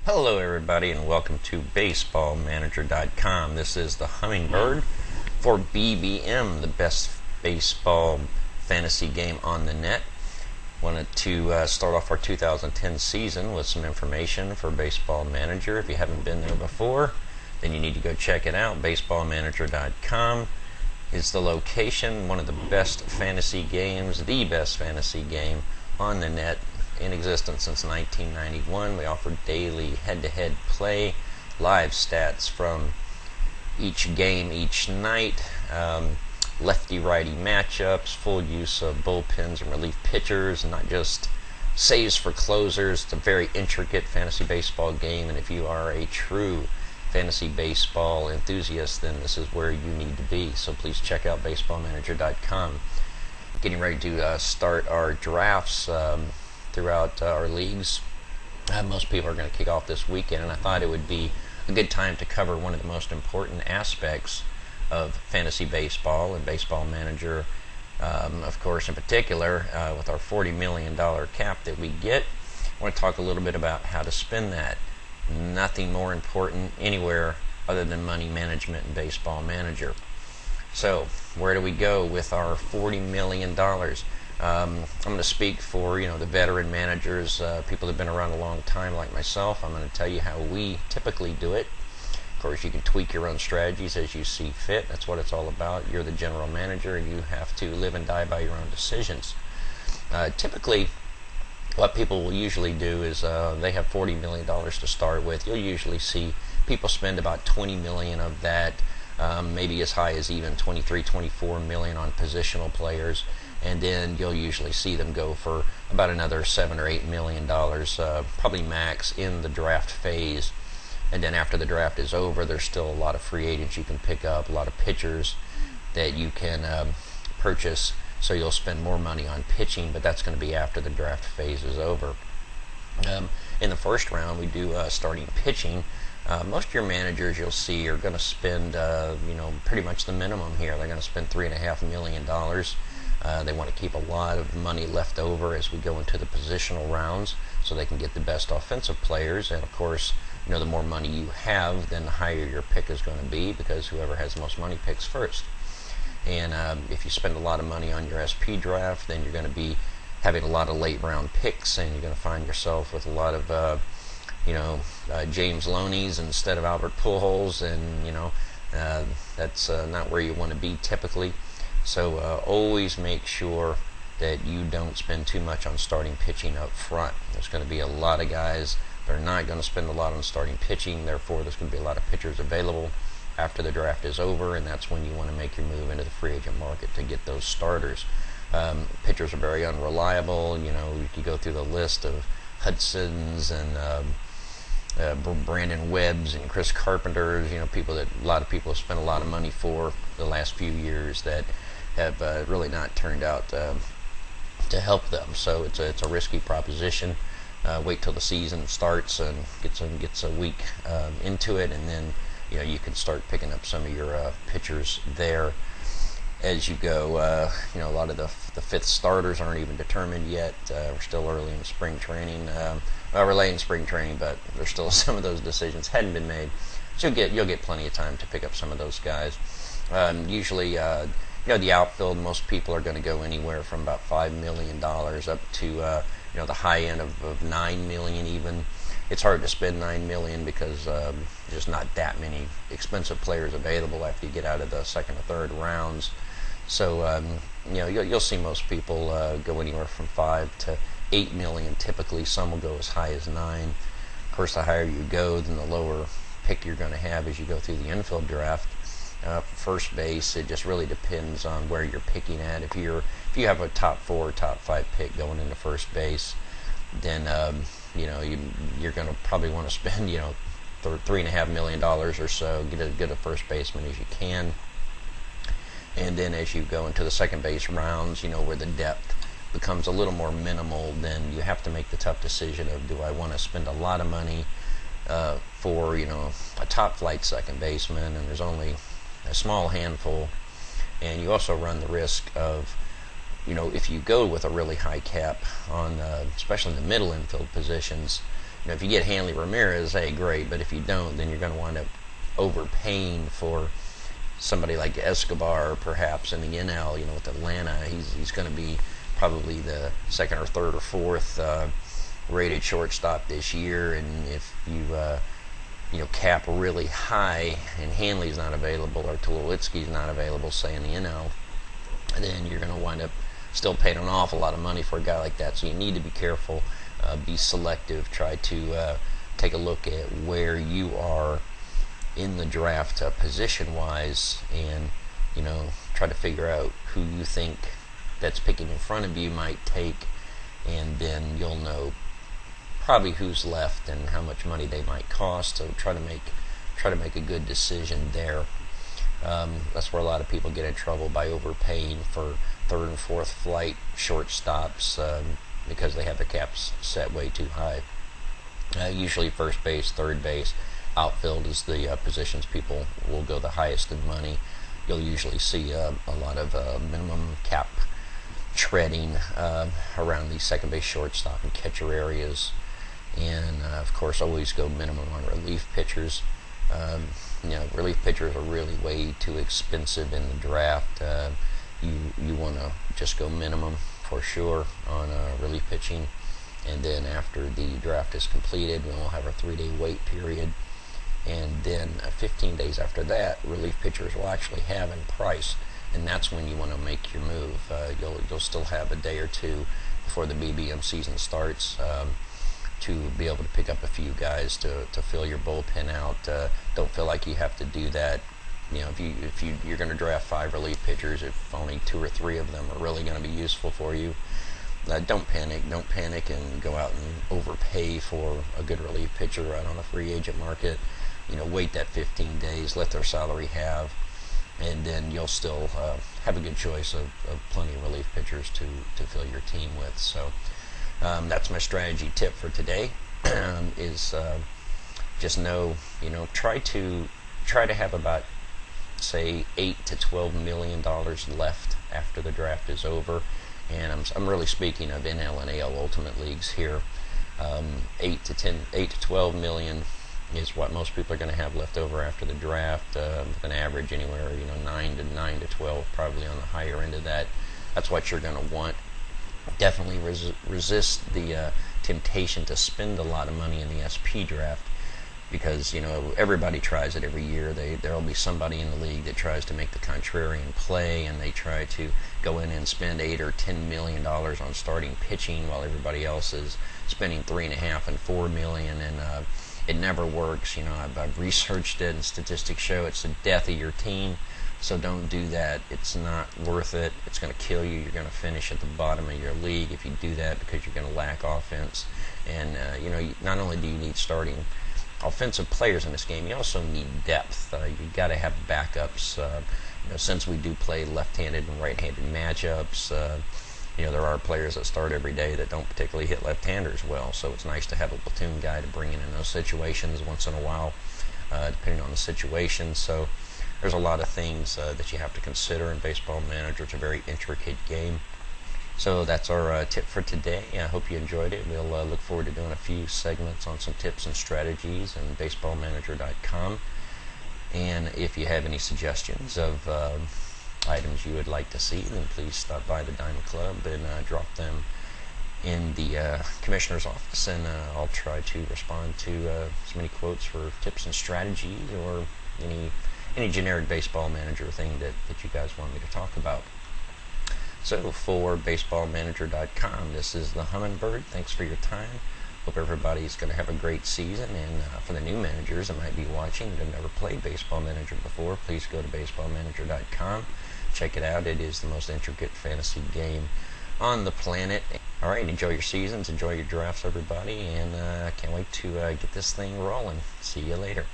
Hello everybody and welcome to BaseballManager.com. This is the Humin'bird for BBM, the best baseball fantasy game on the net. Wanted to start off our 2010 season with some information for Baseball Manager. If you haven't been there before, then you need to go check it out. BaseballManager.com is the location, one of the best fantasy games, the best fantasy game on the net in existence since 1991. We offer daily head-to-head play, live stats from each game each night, lefty-righty matchups, full use of bullpens and relief pitchers, not just saves for closers. It's a very intricate fantasy baseball game, and if you are a true fantasy baseball enthusiast, then this is where you need to be. So please check out BaseballManager.com. Getting ready to start our drafts throughout our leagues. Most people are going to kick off this weekend, and I thought it would be a good time to cover one of the most important aspects of fantasy baseball and Baseball Manager, of course, in particular, with our $40 million cap that we get. I want to talk a little bit about how to spend that. Nothing more important anywhere other than money management and Baseball Manager. So, where do we go with our $40 million? I'm going to speak for the veteran managers, people that have been around a long time like myself. I'm going to tell you how we typically do it. Of course, you can tweak your own strategies as you see fit. That's what it's all about. You're the general manager, and you have to live and die by your own decisions. Typically, what people will usually do is they have $40 million to start with. You'll usually see people spend about $20 million of that, maybe as high as even $23, $24 million on positional players. And then you'll usually see them go for about another $7 or $8 million, probably max, in the draft phase. And then after the draft is over, there's still a lot of free agents you can pick up, a lot of pitchers that you can purchase. So you'll spend more money on pitching, but that's going to be after the draft phase is over. In the first round, we do starting pitching. Most of your managers you'll see are going to spend, pretty much the minimum here. They're going to spend $3.5 million. They want to keep a lot of money left over as we go into the positional rounds, so they can get the best offensive players. And of course, the more money you have, then the higher your pick is going to be, because whoever has the most money picks first. And if you spend a lot of money on your SP draft, then you're going to be having a lot of late round picks, and you're going to find yourself with a lot of James Loneys instead of Albert Pujols, and that's not where you want to be typically. So always make sure that you don't spend too much on starting pitching up front. There's going to be a lot of guys that are not going to spend a lot on starting pitching. Therefore, there's going to be a lot of pitchers available after the draft is over, and that's when you want to make your move into the free agent market to get those starters. Pitchers are very unreliable. You go through the list of Hudsons and Brandon Webbs and Chris Carpenters, people that a lot of people have spent a lot of money for the last few years that have really not turned out to help them. So it's a risky proposition. Wait till the season starts and gets a week into it, and then you can start picking up some of your pitchers there as you go. A lot of the fifth starters aren't even determined yet. We're still early in spring training. We're late in spring training, but there's still some of those decisions hadn't been made. So you'll get plenty of time to pick up some of those guys. Usually, the outfield, most people are going to go anywhere from about $5 million up to the high end of $9 million even. It's hard to spend $9 million because there's not that many expensive players available after you get out of the second or third rounds. So you'll see most people go anywhere from $5 to $8 million. Typically, some will go as high as $9. Of course, the higher you go, then the lower pick you're going to have as you go through the infield draft. First base, it just really depends on where you're picking at. If you have a top 4 or top 5 pick going into first base, then you're going to probably want to spend $3.5 million or so, get a first baseman as you can. And then as you go into the second base rounds, where the depth becomes a little more minimal, then you have to make the tough decision of, do I want to spend a lot of money for a top flight second baseman, and there's only a small handful, and you also run the risk of if you go with a really high cap on especially the middle infield positions, if you get Hanley Ramirez, hey, great. But if you don't, then you're going to wind up overpaying for somebody like Escobar, perhaps in the NL. With Atlanta, he's going to be probably the second or third or fourth rated shortstop this year. And if you cap really high and Hanley's not available or Tulowitzki's not available, say in the NL, then you're going to wind up still paying an awful lot of money for a guy like that. So you need to be careful, be selective, try to take a look at where you are in the draft position-wise, and try to figure out who you think that's picking in front of you might take, and then you'll know probably who's left and how much money they might cost. So try to make a good decision there. That's where a lot of people get in trouble, by overpaying for third and fourth flight shortstops because they have their caps set way too high. Usually first base, third base, outfield is the positions people will go the highest in money. You'll usually see a lot of minimum cap treading around the second base, shortstop, and catcher areas. And of course, always go minimum on relief pitchers. Relief pitchers are really way too expensive in the draft. You want to just go minimum for sure on relief pitching, and then after the draft is completed, we'll have a 3-day wait period, and then 15 days after that, relief pitchers will actually have in price, and that's when you want to make your move. You'll still have a day or two before the BBM season starts to be able to pick up a few guys to fill your bullpen out. Don't feel like you have to do that. If you're going to draft 5 relief pitchers, if only 2 or 3 of them are really going to be useful for you, don't panic. Don't panic and go out and overpay for a good relief pitcher right on the free agent market. Wait that 15 days, let their salary halve, and then you'll still have a good choice of plenty of relief pitchers to fill your team with. So that's my strategy tip for today. Is just try to have about, say, $8 to $12 million left after the draft is over, and I'm really speaking of NL and AL Ultimate Leagues here. 8 to 12 million is what most people are going to have left over after the draft, with an average anywhere 9 to 12, probably on the higher end of that. That's what you're going to want. Definitely resist the temptation to spend a lot of money in the SP draft, because everybody tries it every year. There'll be somebody in the league that tries to make the contrarian play, and they try to go in and spend $8 or $10 million on starting pitching, while everybody else is spending $3.5 and $4 million, and it never works. I've researched it, and statistics show it's the death of your team. So don't do that. It's not worth it. It's going to kill you. You're going to finish at the bottom of your league if you do that, because you're going to lack offense. And not only do you need starting offensive players in this game, you also need depth. You've got to have backups. Since we do play left-handed and right-handed matchups, there are players that start every day that don't particularly hit left-handers well. So it's nice to have a platoon guy to bring in those situations once in a while, depending on the situation. So there's a lot of things that you have to consider in Baseball Manager. It's a very intricate game. So that's our tip for today. I hope you enjoyed it. We'll look forward to doing a few segments on some tips and strategies in BaseballManager.com. And if you have any suggestions of items you would like to see, then please stop by the Diamond Club and drop them in the commissioner's office, and I'll try to respond to as many quotes for tips and strategies, or any generic Baseball Manager thing that you guys want me to talk about. So for BaseballManager.com, this is the Humin'bird. Thanks for your time. Hope everybody's going to have a great season. And for the new managers that might be watching that have never played Baseball Manager before, please go to BaseballManager.com. Check it out. It is the most intricate fantasy game on the planet. All right, enjoy your seasons, enjoy your drafts, everybody, and I can't wait to get this thing rolling. See you later.